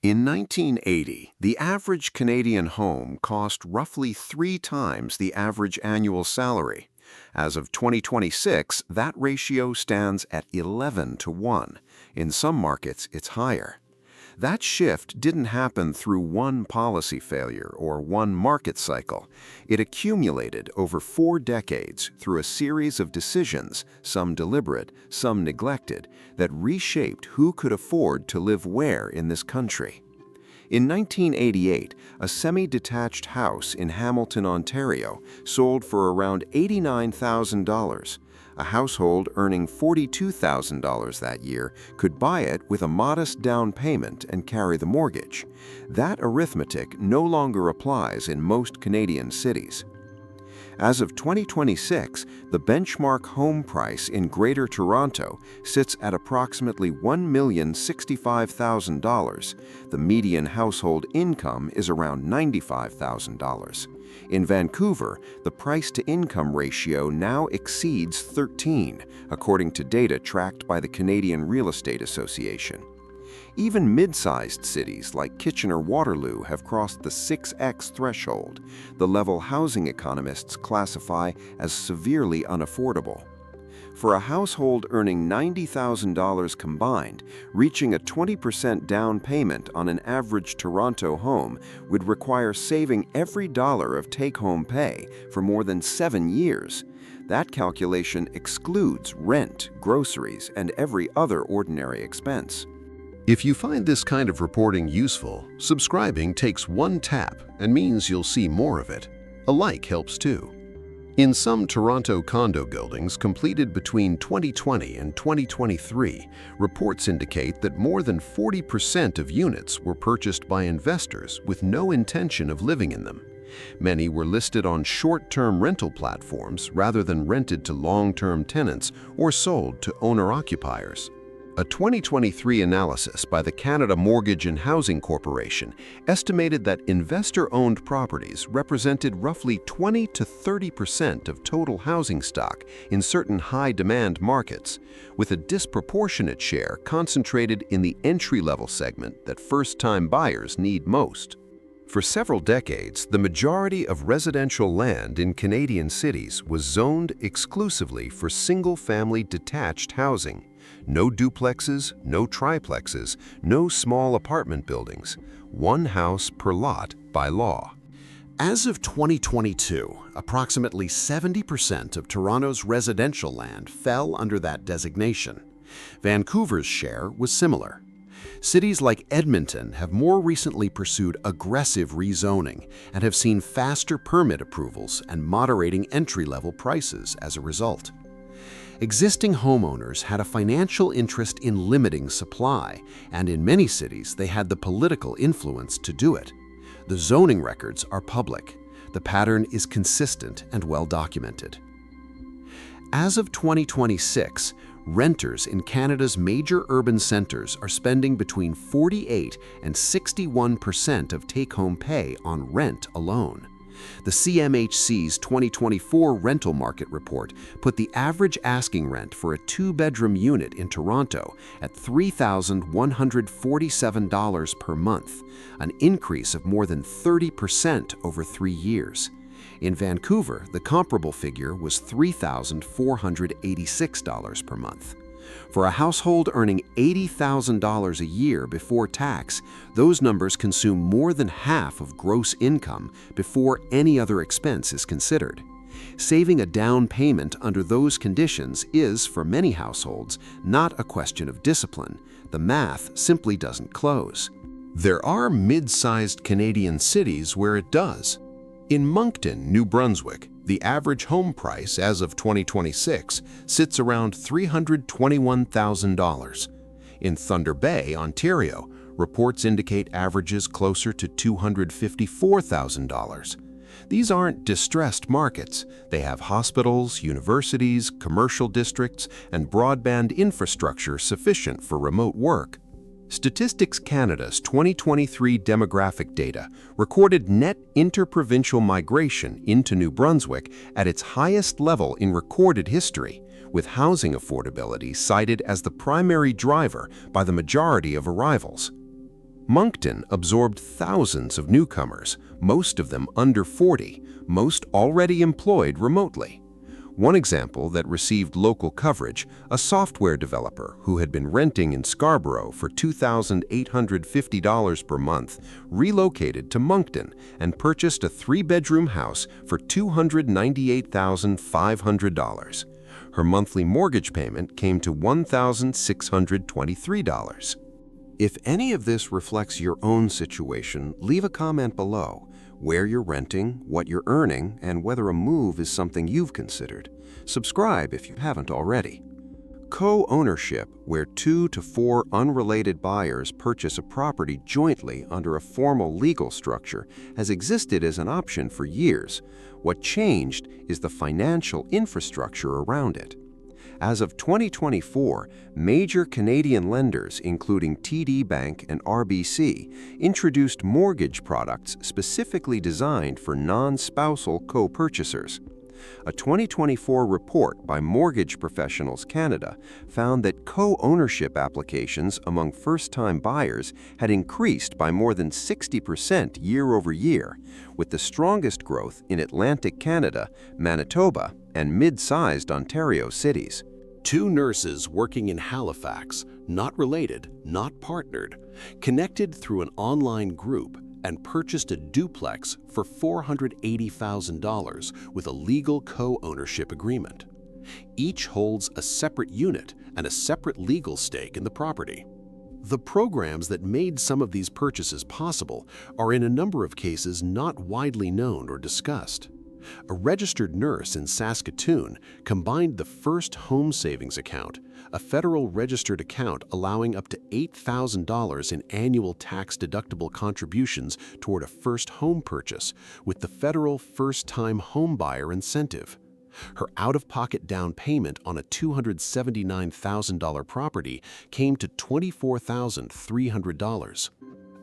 In 1980, the average Canadian home cost roughly 3 times the average annual salary. As of 2026, that ratio stands at 11 to 1. In some markets, it's higher. That shift didn't happen through one policy failure or one market cycle. It accumulated over 4 decades through a series of decisions, some deliberate, some neglected, that reshaped who could afford to live where in this country. In 1988, a semi-detached house in Hamilton, Ontario, sold for around $89,000. A household earning $42,000 that year could buy it with a modest down payment and carry the mortgage. That arithmetic no longer applies in most Canadian cities. As of 2026, the benchmark home price in Greater Toronto sits at approximately $1,065,000. The median household income is around $95,000. In Vancouver, the price-to-income ratio now exceeds 13, according to data tracked by the Canadian Real Estate Association. Even mid-sized cities like Kitchener-Waterloo have crossed the 6x threshold, the level housing economists classify as severely unaffordable. For a household earning $90,000 combined, reaching a 20% down payment on an average Toronto home would require saving every dollar of take-home pay for more than 7 years. That calculation excludes rent, groceries, and every other ordinary expense. If you find this kind of reporting useful, subscribing takes one tap and means you'll see more of it. A like helps too. In some Toronto condo buildings completed between 2020 and 2023, reports indicate that more than 40% of units were purchased by investors with no intention of living in them. Many were listed on short-term rental platforms rather than rented to long-term tenants or sold to owner-occupiers. A 2023 analysis by the Canada Mortgage and Housing Corporation estimated that investor-owned properties represented roughly 20 to 30% of total housing stock in certain high-demand markets, with a disproportionate share concentrated in the entry-level segment that first-time buyers need most. For several decades, the majority of residential land in Canadian cities was zoned exclusively for single-family detached housing. No duplexes, no triplexes, no small apartment buildings. One house per lot by law. As of 2022, approximately 70% of Toronto's residential land fell under that designation. Vancouver's share was similar. Cities like Edmonton have more recently pursued aggressive rezoning and have seen faster permit approvals and moderating entry-level prices as a result. Existing homeowners had a financial interest in limiting supply, and in many cities they had the political influence to do it. The zoning records are public. The pattern is consistent and well documented. As of 2026, renters in Canada's major urban centres are spending between 48 and 61% of take-home pay on rent alone. The CMHC's 2024 rental market report put the average asking rent for a 2-bedroom unit in Toronto at $3,147 per month, an increase of more than 30% over 3 years. In Vancouver, the comparable figure was $3,486 per month. For a household earning $80,000 a year before tax, those numbers consume more than half of gross income before any other expense is considered. Saving a down payment under those conditions is, for many households, not a question of discipline. The math simply doesn't close. There are mid-sized Canadian cities where it does. In Moncton, New Brunswick, the average home price as of 2026 sits around $321,000. In Thunder Bay, Ontario, reports indicate averages closer to $254,000. These aren't distressed markets. They have hospitals, universities, commercial districts, and broadband infrastructure sufficient for remote work. Statistics Canada's 2023 demographic data recorded net interprovincial migration into New Brunswick at its highest level in recorded history, with housing affordability cited as the primary driver by the majority of arrivals. Moncton absorbed thousands of newcomers, most of them under 40, most already employed remotely. One example that received local coverage, a software developer who had been renting in Scarborough for $2,850 per month, relocated to Moncton and purchased a 3-bedroom house for $298,500. Her monthly mortgage payment came to $1,623. If any of this reflects your own situation, leave a comment below. Where you're renting, what you're earning, and whether a move is something you've considered. Subscribe if you haven't already. Co-ownership, where 2 to 4 unrelated buyers purchase a property jointly under a formal legal structure, has existed as an option for years. What changed is the financial infrastructure around it. As of 2024, major Canadian lenders, including TD Bank and RBC, introduced mortgage products specifically designed for non-spousal co-purchasers. A 2024 report by Mortgage Professionals Canada found that co-ownership applications among first-time buyers had increased by more than 60% year over year, with the strongest growth in Atlantic Canada, Manitoba, and mid-sized Ontario cities. 2 nurses working in Halifax, not related, not partnered, connected through an online group and purchased a duplex for $480,000 with a legal co-ownership agreement. Each holds a separate unit and a separate legal stake in the property. The programs that made some of these purchases possible are in a number of cases not widely known or discussed. A registered nurse in Saskatoon combined the first home savings account, a federal registered account allowing up to $8,000 in annual tax-deductible contributions toward a first home purchase, with the federal first-time homebuyer incentive. Her out-of-pocket down payment on a $279,000 property came to $24,300.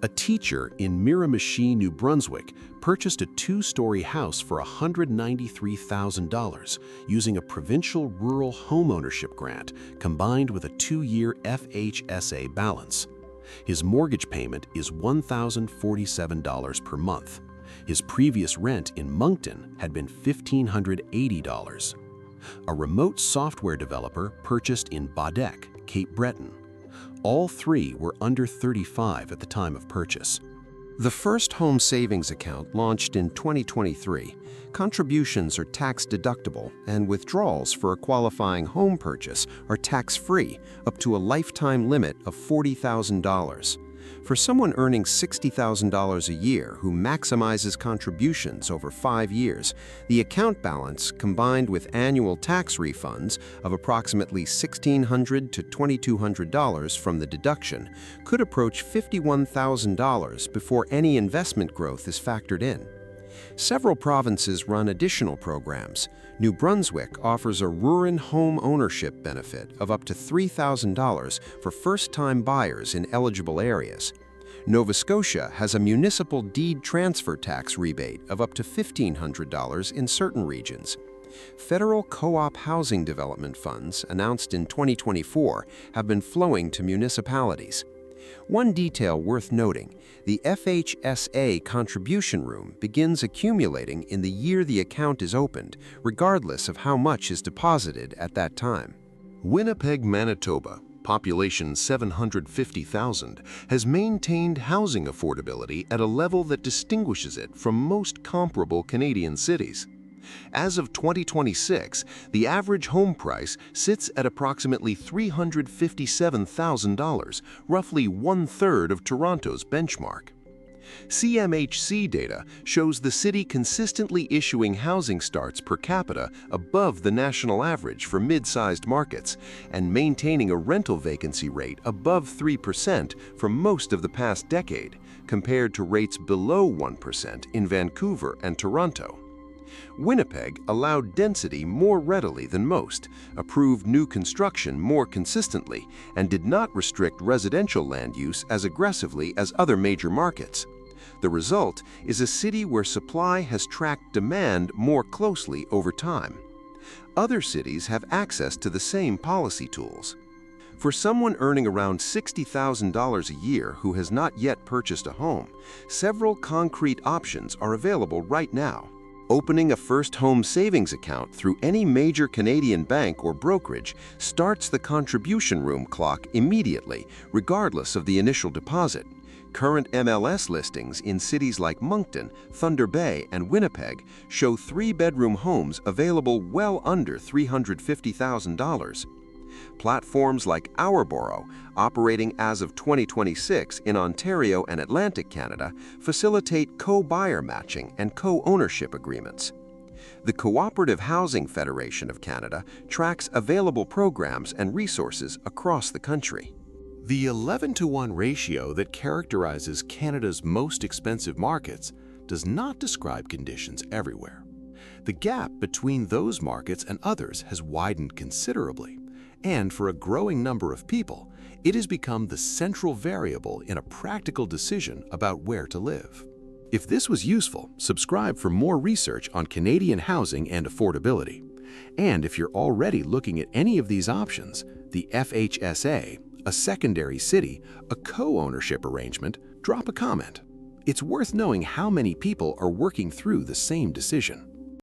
A teacher in Miramichi, New Brunswick, purchased a 2-story house for $193,000 using a provincial rural homeownership grant combined with a 2-year FHSA balance. His mortgage payment is $1,047 per month. His previous rent in Moncton had been $1,580. A remote software developer purchased in Badec, Cape Breton. All 3 were under 35 at the time of purchase. The first home savings account launched in 2023. Contributions are tax-deductible, and withdrawals for a qualifying home purchase are tax-free, up to a lifetime limit of $40,000. For someone earning $60,000 a year who maximizes contributions over 5 years, the account balance, combined with annual tax refunds of approximately $1,600 to $2,200 from the deduction, could approach $51,000 before any investment growth is factored in. Several provinces run additional programs. New Brunswick offers a Rural Home Ownership benefit of up to $3,000 for first-time buyers in eligible areas. Nova Scotia has a municipal deed transfer tax rebate of up to $1,500 in certain regions. Federal co-op housing development funds announced in 2024 have been flowing to municipalities. One detail worth noting, the FHSA contribution room begins accumulating in the year the account is opened, regardless of how much is deposited at that time. Winnipeg, Manitoba, population 750,000, has maintained housing affordability at a level that distinguishes it from most comparable Canadian cities. As of 2026, the average home price sits at approximately $357,000, roughly 1/3 of Toronto's benchmark. CMHC data shows the city consistently issuing housing starts per capita above the national average for mid-sized markets and maintaining a rental vacancy rate above 3% for most of the past decade, compared to rates below 1% in Vancouver and Toronto. Winnipeg allowed density more readily than most, approved new construction more consistently, and did not restrict residential land use as aggressively as other major markets. The result is a city where supply has tracked demand more closely over time. Other cities have access to the same policy tools. For someone earning around $60,000 a year who has not yet purchased a home, several concrete options are available right now. Opening a first home savings account through any major Canadian bank or brokerage starts the contribution room clock immediately, regardless of the initial deposit. Current MLS listings in cities like Moncton, Thunder Bay, and Winnipeg show 3-bedroom homes available well under $350,000. Platforms like Ourborough, operating as of 2026 in Ontario and Atlantic Canada, facilitate co-buyer matching and co-ownership agreements. The Cooperative Housing Federation of Canada tracks available programs and resources across the country. The 11-to-1 ratio that characterizes Canada's most expensive markets does not describe conditions everywhere. The gap between those markets and others has widened considerably, and for a growing number of people, it has become the central variable in a practical decision about where to live. If this was useful, subscribe for more research on Canadian housing and affordability. And if you're already looking at any of these options, the FHSA, a secondary city, a co-ownership arrangement, drop a comment. It's worth knowing how many people are working through the same decision.